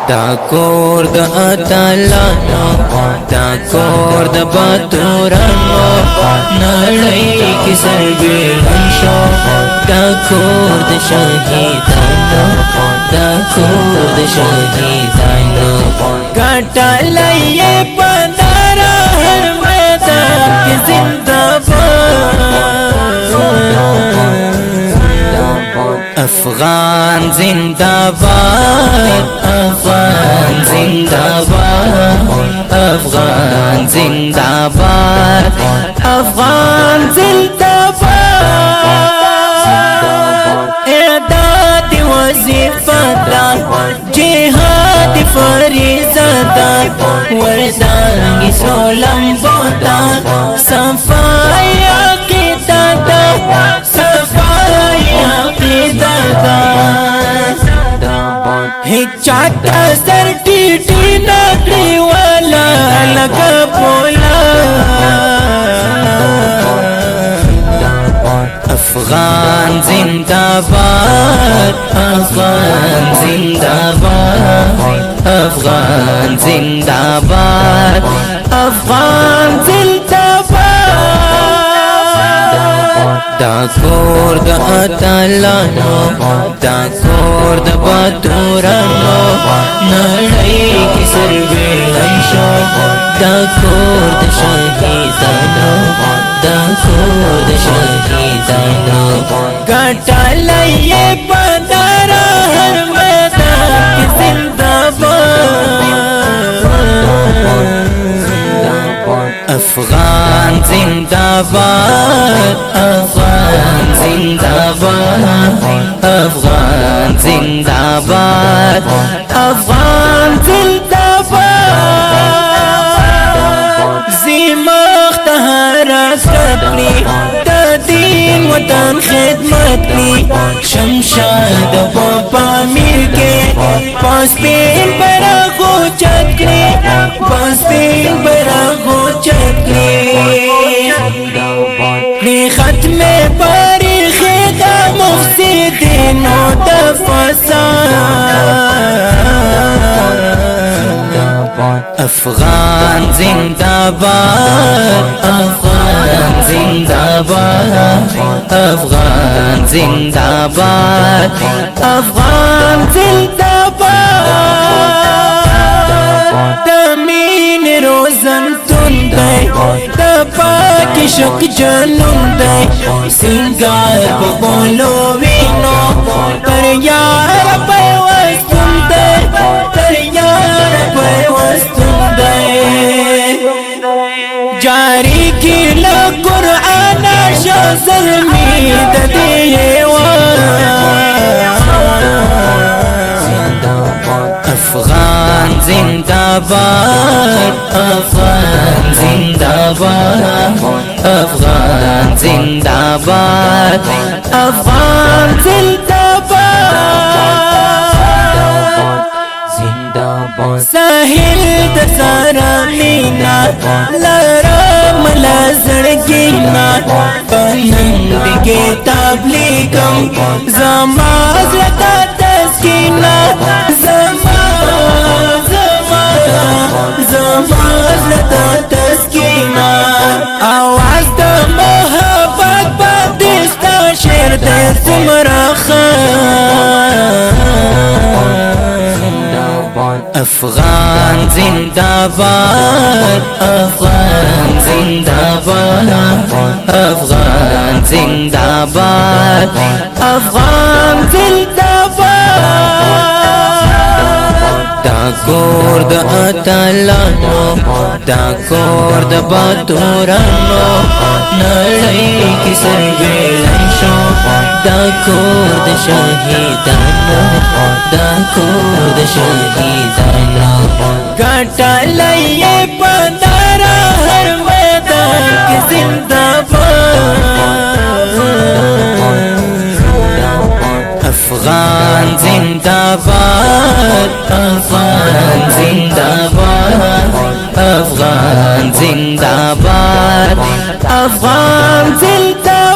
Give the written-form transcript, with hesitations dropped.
دا کور د اتلانو دا کور د باتورانو نړۍ کې سرګردان شو دا کور د شهیدانو دا کور د شهیدانو ګټلې یې په ناره هر میدان کې زنده افغان زنده‌باد افغان زنده‌باد افغان زنده‌باد افغان زنده‌باد اعداد وظیفه دا جهاد فریضه دا وردانگی سولم بودا صفای عقیده دا صفای عقیده دا هیچ چاہتا سر ٹیٹی نکلی والا لگا بولا افغان زنده‌باد افغان زنده‌باد افغان زنده‌باد افغان زنده‌باد دا کور د اتلانو دا کور د باتورانو نړۍ کې سرګردان شو دا کور د شهیدانو دا کور د شهیدانو ګټلې یې په ناره هر میدان کې زنده‌باد افغان زنده‌باد افغان زنده‌باد افغان زنده‌باد افغان زنده‌باد زیمخت حرکت کړي د دین وطن خدمت کړي شمشاد په پامیر کې پاسپین برغو چت کړي پاسپین برغو چت کړي ختم تاریخ د مفسدینو د فساد افغان زنده‌باد افغان زنده‌باد افغان زنده‌باد افغان زنده‌باد د مین روزن تندای د پاک شک جنون دی سنگار په بولو وینو تر یار په وستون دی تر یار په وستون دی جاری کی له قران شذر می د دیوا افغان زنده‌باد افغان زنده‌باد افغان زنده‌باد افغان زنده‌باد ساحل د سارا مینا لرم لزړګینا پنند کې تبلیغم زما زړه تسکینا زما زړه تسکینا اواز د محبت پدستا شعر د سمرا افغان زنده‌باد افغان زنده‌باد افغان زنده‌باد افغان زنده‌باد دا کور د اتلانو دا کور د باتورانو نړۍ کې سرګردان شو دا کور د شهیدانو دا کور د شهیدانو ګټلې یې په ناره هر میدان کې زنده‌باد افغان زنده‌باد افغان زنده‌باد افغان زنده‌باد افغان زنده‌باد